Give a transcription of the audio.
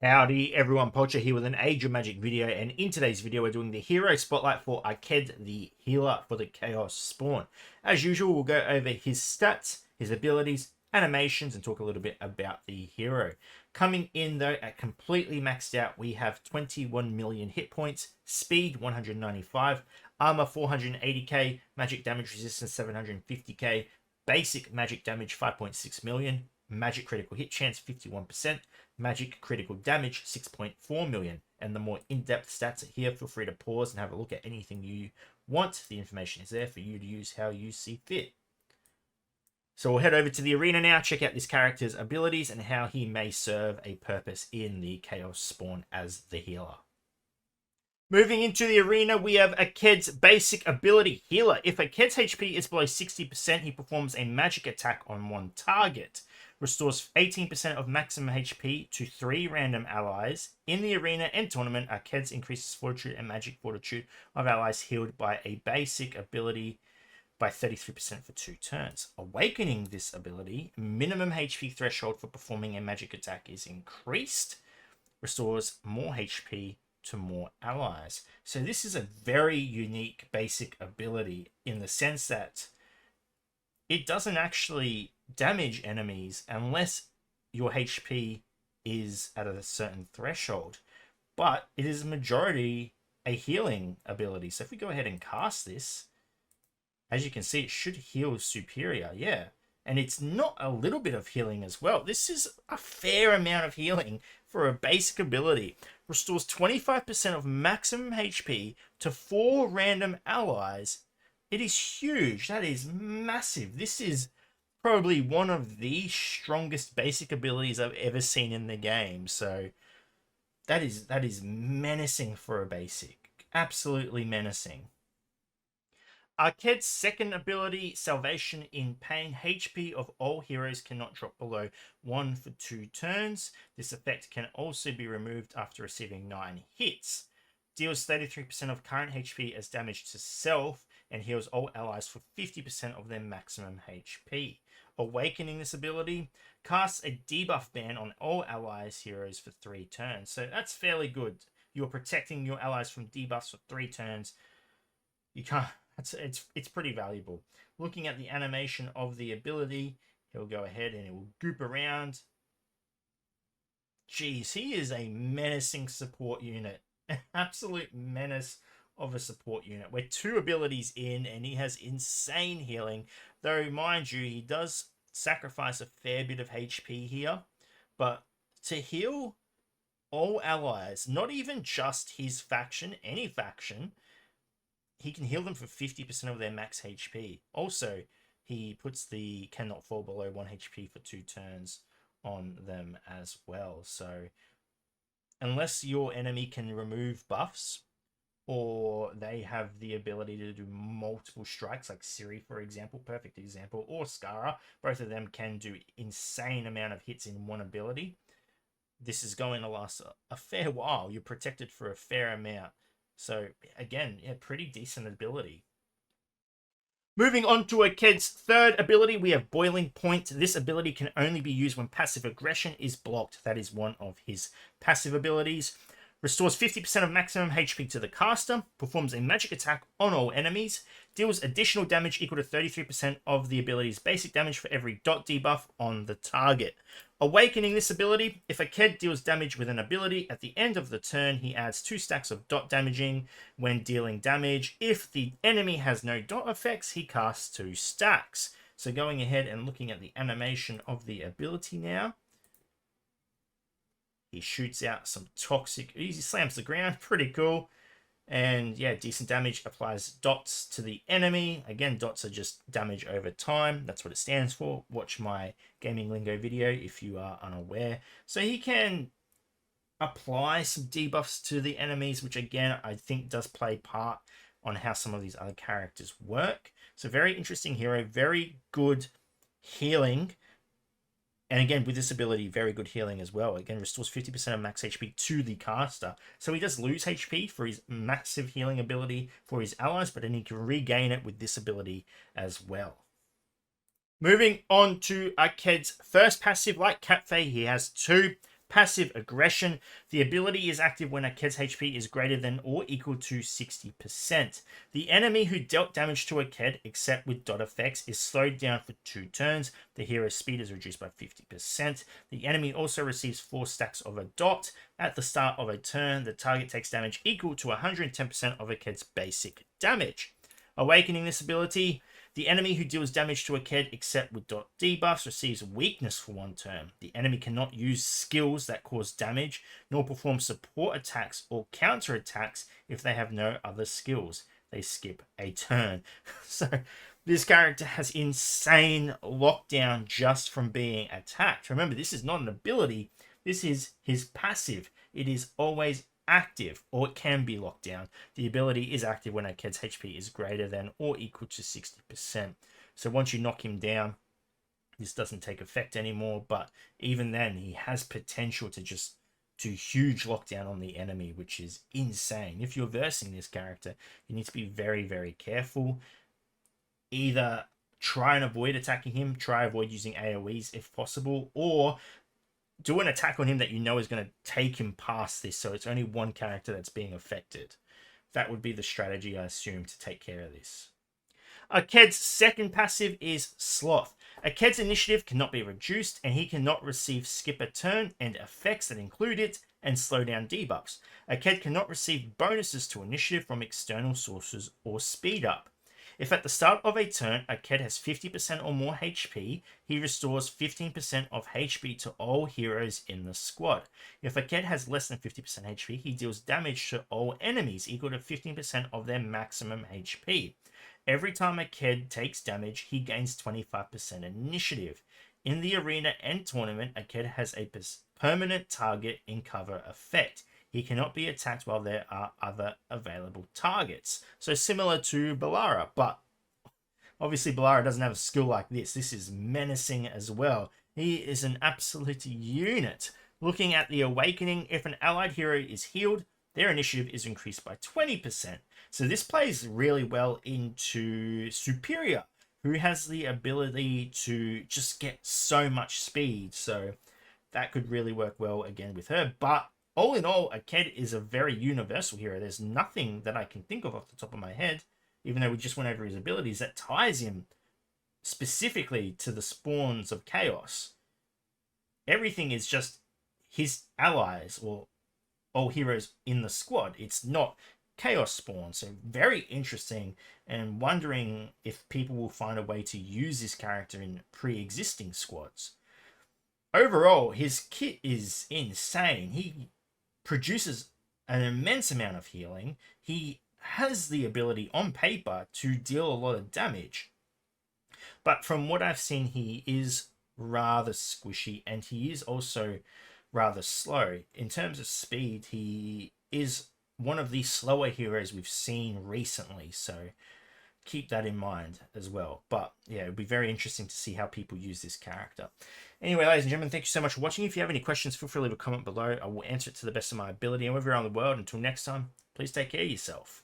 Howdy everyone, Poacher here with an Age of Magic video, and in today's video we're doing the Hero Spotlight for Aked, the healer for the Chaos Spawn. As usual, we'll go over his stats, his abilities, animations, and talk a little bit about the hero. Coming in though at completely maxed out, we have 21 million hit points, speed 195, armor 480k, magic damage resistance 750k, basic magic damage 5.6 million, magic critical hit chance 51%, magic critical damage 6.4 million. And the more in-depth stats are here. Feel free to pause and have a look at anything you want. The information is there for you to use how you see fit. So we'll head over to the arena now, check out this character's abilities and how he may serve a purpose in the Chaos Spawn as the healer. Moving into the arena, we have Aked's basic ability, Healer. If Aked's HP is below 60%, he performs a magic attack on one target. Restores 18% of maximum HP to 3 random allies. In the arena and tournament, Aked's increases fortitude and magic fortitude of allies healed by a basic ability by 33% for 2 turns. Awakening this ability, minimum HP threshold for performing a magic attack is increased. Restores more HP to more allies. So this is a very unique basic ability in the sense that it doesn't actually damage enemies unless your HP is at a certain threshold, but it is majority a healing ability. So if we go ahead and cast this, as you can see, it should heal superior. Yeah, and it's not a little bit of healing as well. This is a fair amount of healing for a basic ability. Restores 25% of maximum HP to 4 random allies. It is huge. That is massive. This is probably one of the strongest basic abilities I've ever seen in the game. So that is menacing for a basic. Absolutely menacing. Aked's second ability, Salvation in Pain. HP of all heroes cannot drop below 1 for 2 turns. This effect can also be removed after receiving 9 hits. Deals 33% of current HP as damage to self and heals all allies for 50% of their maximum HP. Awakening this ability, casts a debuff ban on all allies heroes for 3 turns. So that's fairly good. You're protecting your allies from debuffs for 3 turns. You can't. It's pretty valuable. Looking at the animation of the ability, he'll go ahead and it will goop around. Jeez, he is a menacing support unit. An absolute menace of a support unit. We're 2 abilities in and he has insane healing. Though, mind you, he does sacrifice a fair bit of HP here. But to heal all allies, not even just his faction, any faction, he can heal them for 50% of their max HP. Also, he puts the cannot fall below 1 HP for 2 turns on them as well. So, unless your enemy can remove buffs, or they have the ability to do multiple strikes, like Siri, for example, perfect example, or Skara, both of them can do insane amount of hits in one ability. This is going to last a fair while. You're protected for a fair amount. So, again, yeah, pretty decent ability. Moving on to Aked's third ability, we have Boiling Point. This ability can only be used when passive aggression is blocked. That is one of his passive abilities. Restores 50% of maximum HP to the caster. Performs a magic attack on all enemies. Deals additional damage equal to 33% of the ability's basic damage for every dot debuff on the target. Awakening this ability, if Aked deals damage with an ability, at the end of the turn, he adds 2 stacks of dot damaging when dealing damage. If the enemy has no dot effects, he casts 2 stacks. So going ahead and looking at the animation of the ability now. He shoots out some toxic, he slams the ground, pretty cool. And yeah, decent damage, applies dots to the enemy. Again, dots are just damage over time. That's what it stands for. Watch my gaming lingo video if you are unaware. So he can apply some debuffs to the enemies, which again, I think does play part on how some of these other characters work. So very interesting hero, very good healing. And again, with this ability, very good healing as well. Again, restores 50% of max HP to the caster. So he does lose HP for his massive healing ability for his allies, but then he can regain it with this ability as well. Moving on to Aked's first passive, like Catfay, he has 2 Passive aggression. The ability is active when Aked's HP is greater than or equal to 60%. The enemy who dealt damage to Aked, except with dot effects, is slowed down for 2 turns. The hero's speed is reduced by 50%. The enemy also receives 4 stacks of a dot. At the start of a turn, the target takes damage equal to 110% of Aked's basic damage. Awakening this ability. The enemy who deals damage to Aked except with dot debuffs receives weakness for 1 turn. The enemy cannot use skills that cause damage, nor perform support attacks or counter attacks if they have no other skills. They skip a turn. So this character has insane lockdown just from being attacked. Remember, this is not an ability. This is his passive. It is always active, or it can be locked down. The ability is active when Aked's HP is greater than or equal to 60%. So once you knock him down, this doesn't take effect anymore, but even then, he has potential to just do huge lockdown on the enemy, which is insane. If you're versing this character, you need to be very, very careful. Either try and avoid attacking him, try avoid using AoEs if possible, or do an attack on him that you know is going to take him past this, so it's only one character that's being affected. That would be the strategy, I assume, to take care of this. Aked's second passive is Sloth. Aked's initiative cannot be reduced, and he cannot receive skip a turn and effects that include it, and slow down debuffs. Aked cannot receive bonuses to initiative from external sources or speed up. If at the start of a turn, Aked has 50% or more HP, he restores 15% of HP to all heroes in the squad. If Aked has less than 50% HP, he deals damage to all enemies equal to 15% of their maximum HP. Every time Aked takes damage, he gains 25% initiative. In the arena and tournament, Aked has a permanent target in cover effect. He cannot be attacked while there are other available targets. So similar to Balara, but obviously Balara doesn't have a skill like this. This is menacing as well. He is an absolute unit. Looking at the Awakening, if an allied hero is healed, their initiative is increased by 20%. So this plays really well into Superior, who has the ability to just get so much speed. So that could really work well again with her. But all in all, Aked is a very universal hero. There's nothing that I can think of off the top of my head, even though we just went over his abilities, that ties him specifically to the spawns of chaos. Everything is just his allies or all heroes in the squad. It's not chaos spawn. So very interesting, and wondering if people will find a way to use this character in pre-existing squads. Overall, his kit is insane. He produces an immense amount of healing. He has the ability on paper to deal a lot of damage. But from what I've seen, he is rather squishy, and he is also rather slow. In terms of speed, he is one of the slower heroes we've seen recently, so keep that in mind as well. But yeah, it'll be very interesting to see how people use this character. Anyway, ladies and gentlemen, thank you so much for watching. If you have any questions, feel free to leave a comment below. I will answer it to the best of my ability. And wherever you're around the world, until next time, please take care of yourself.